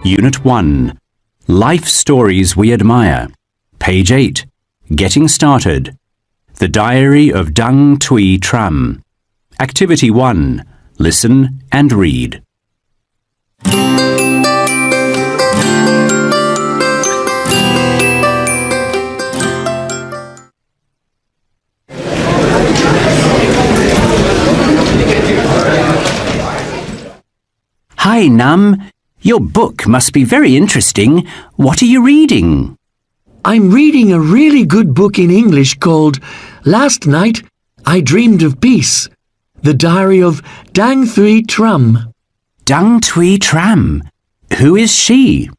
Unit 1. Life Stories We Admire. Page 8. Getting Started. The Diary of Dang Thuy Tram. Activity 1. Listen and read. Hi, Nam. Your book must be very interesting. What are you reading? I'm reading a really good book in English called Last Night I Dreamed of Peace, The Diary of Dang Thuy Tram. Dang Thuy Tram. Who is she?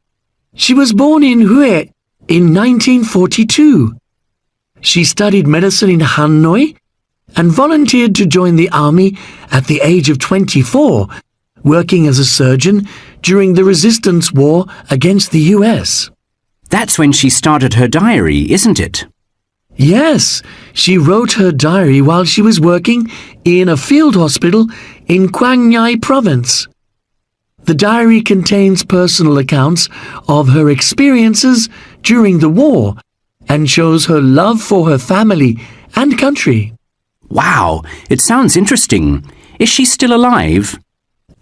She was born in Hue in 1942. She studied medicine in Hanoi and volunteered to join the army at the age of 24, working as a surgeon during the resistance war against the US. That's when she started her diary, isn't it? Yes, she wrote her diary while she was working in a field hospital in Quang Ngai province. The diary contains personal accounts of her experiences during the war and shows her love for her family and country. Wow, it sounds interesting. Is she still alive?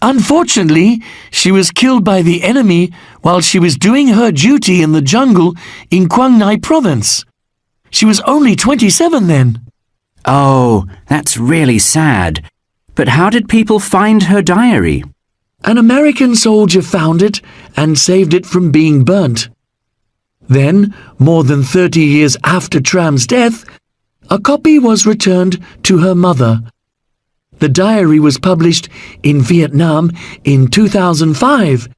Unfortunately, she was killed by the enemy while she was doing her duty in the jungle in Quang Ngai province. She was only 27 then. Oh, that's really sad. But how did people find her diary? An American soldier found it and saved it from being burnt. Then, more than 30 years after Tram's death, a copy was returned to her mother. The diary was published in Vietnam in 2005.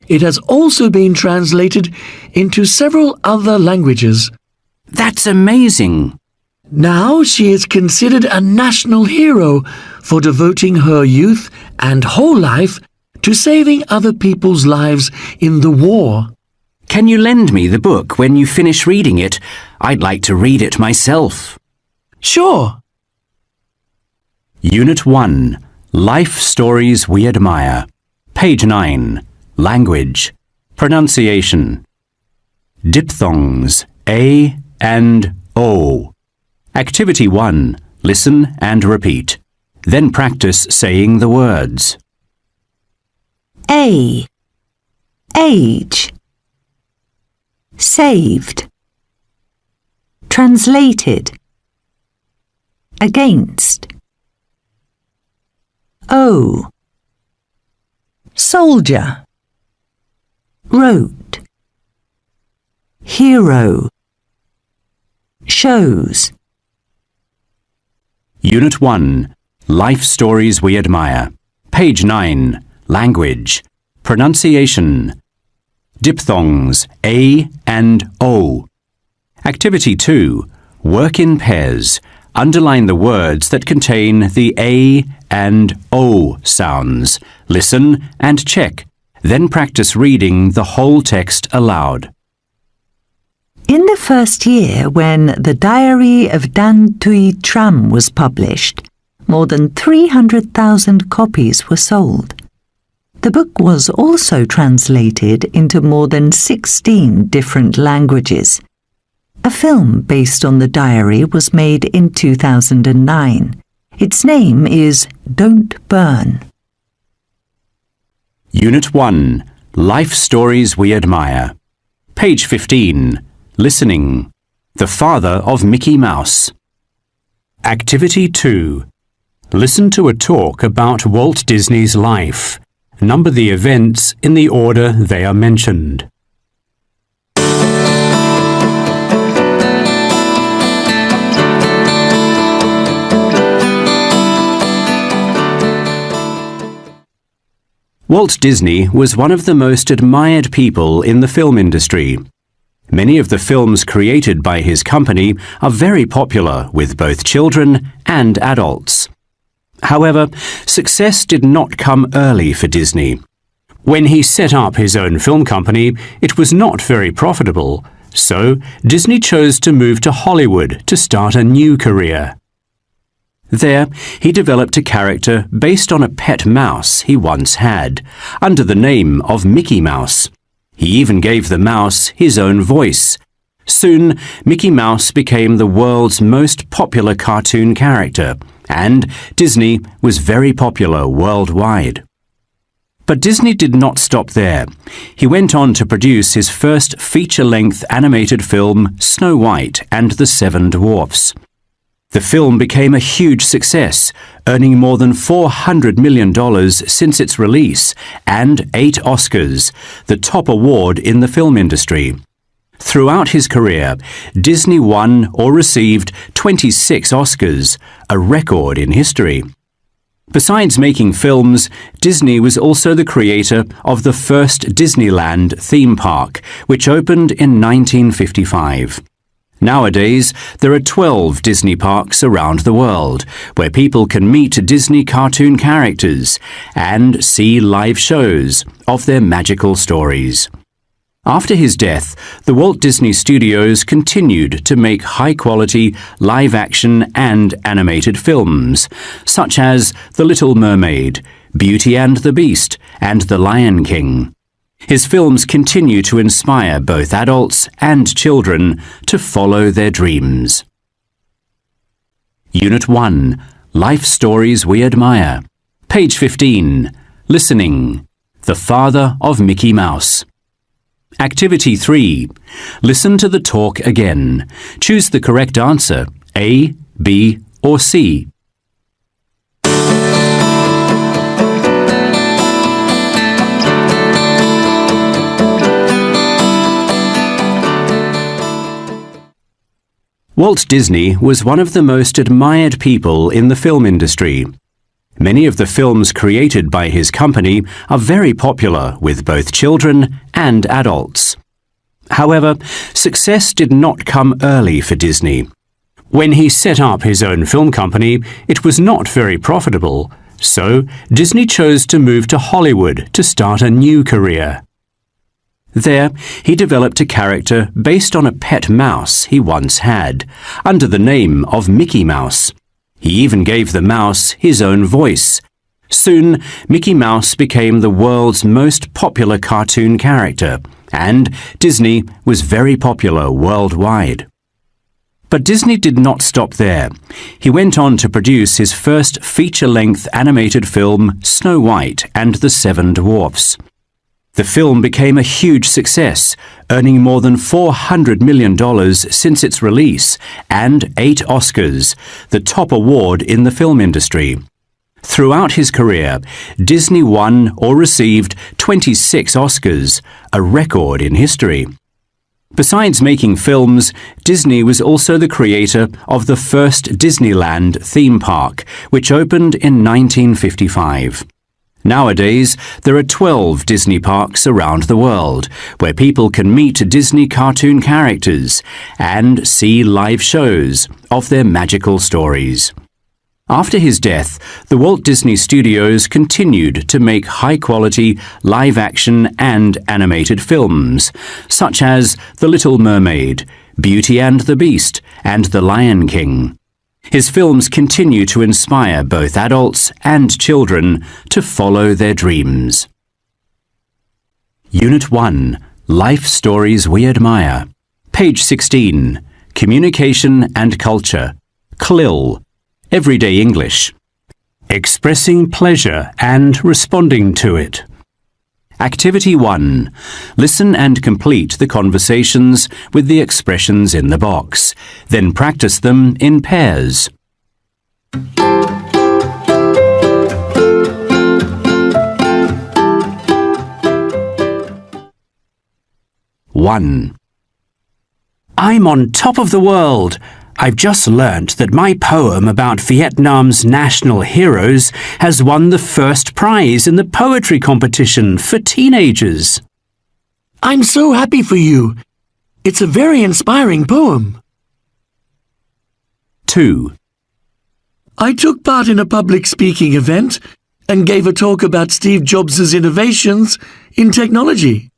It has also been translated into several other languages. That's amazing. Now she is considered a national hero for devoting her youth and whole life to saving other people's lives in the war. Can you lend me the book when you finish reading it? I'd like to read it myself. Sure. Unit 1. Life Stories We Admire. Page 9. Language. Pronunciation. Diphthongs A and O. Activity 1. Listen and repeat. Then practice saying the words. A. Age. Saved. Translated. Against. O. Soldier. Wrote. Hero. Shows. Unit 1. Life Stories We Admire. Page 9. Language. Pronunciation. Diphthongs A and O. Activity 2. Work in pairs. Underline the words that contain the A and O sounds. Listen and check. Then practice reading the whole text aloud. In the first year when The Diary of Dang Thuy Tram was published, more than 300,000 copies were sold. The book was also translated into more than 16 different languages. A film based on the diary was made in 2009. Its name is Don't Burn. Unit 1. Life Stories We Admire. Page 15. Listening. The Father of Mickey Mouse. Activity 2. Listen to a talk about Walt Disney's life. Number the events in the order they are mentioned. Walt Disney was one of the most admired people in the film industry. Many of the films created by his company are very popular with both children and adults. However, success did not come early for Disney. When he set up his own film company, it was not very profitable, so Disney chose to move to Hollywood to start a new career. There, he developed a character based on a pet mouse he once had, under the name of Mickey Mouse. He even gave the mouse his own voice. Soon, Mickey Mouse became the world's most popular cartoon character, and Disney was very popular worldwide. But Disney did not stop there. He went on to produce his first feature-length animated film, Snow White and the Seven Dwarfs. The film became a huge success, earning more than $400 million since its release, and 8 Oscars, the top award in the film industry. Throughout his career, Disney won or received 26 Oscars, a record in history. Besides making films, Disney was also the creator of the first Disneyland theme park, which opened in 1955. Nowadays, there are 12 Disney parks around the world, where people can meet Disney cartoon characters and see live shows of their magical stories. After his death, the Walt Disney Studios continued to make high-quality live-action and animated films, such as The Little Mermaid, Beauty and the Beast, and The Lion King. His films continue to inspire both adults and children to follow their dreams. Unit 1. Life Stories We Admire. Page 15. Listening. The Father of Mickey Mouse. Activity 3. Listen to the talk again. Choose the correct answer, A, B, or C. Walt Disney was one of the most admired people in the film industry. Many of the films created by his company are very popular with both children and adults. However, success did not come early for Disney. When he set up his own film company, it was not very profitable, so Disney chose to move to Hollywood to start a new career. There, he developed a character based on a pet mouse he once had, under the name of Mickey Mouse. He even gave the mouse his own voice. Soon, Mickey Mouse became the world's most popular cartoon character, and Disney was very popular worldwide. But Disney did not stop there. He went on to produce his first feature-length animated film, Snow White and the Seven Dwarfs. The film became a huge success, earning more than $400 million since its release, and 8 Oscars, the top award in the film industry. Throughout his career, Disney won or received 26 Oscars, a record in history. Besides making films, Disney was also the creator of the first Disneyland theme park, which opened in 1955. Nowadays, there are 12 Disney parks around the world, where people can meet Disney cartoon characters and see live shows of their magical stories. After his death, the Walt Disney Studios continued to make high-quality live-action and animated films, such as The Little Mermaid, Beauty and the Beast, and The Lion King. His films continue to inspire both adults and children to follow their dreams. Unit 1. Life Stories We Admire. Page 16. Communication and Culture. CLIL. Everyday English. Expressing pleasure and responding to it. Activity 1. Listen and complete the conversations with the expressions in the box. Then practice them in pairs. One. I'm on top of the world. I've just learnt that my poem about Vietnam's national heroes has won the first prize in the poetry competition for teenagers. I'm so happy for you. It's a very inspiring poem. 2. I took part in a public speaking event and gave a talk about Steve Jobs' innovations in technology.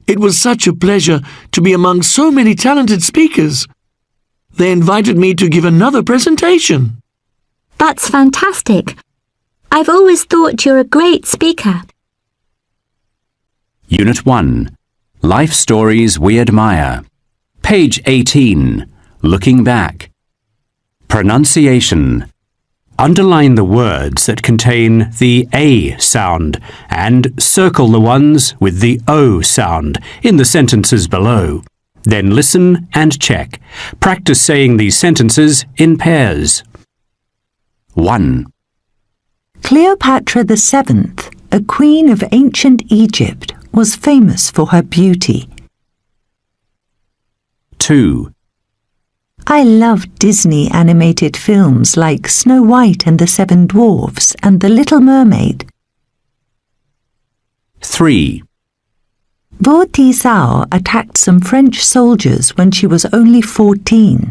It was such a pleasure to be among so many talented speakers. They invited me to give another presentation. That's fantastic. I've always thought you're a great speaker. Unit 1. Life Stories We Admire. Page 18. Looking Back. Pronunciation. Underline the words that contain the A sound and circle the ones with the O sound in the sentences below. Then listen and check. Practice saying these sentences in pairs. 1. Cleopatra VII, a queen of ancient Egypt, was famous for her beauty. 2. I love Disney animated films like Snow White and the Seven Dwarfs and The Little Mermaid. 3. Vo Tizao attacked some French soldiers when she was only 14.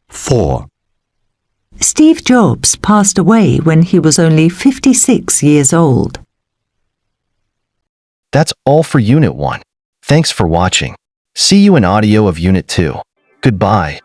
4. Steve Jobs passed away when he was only 56 years old. That's all for Unit 1. Thanks for watching. See you in audio of Unit 2. Goodbye.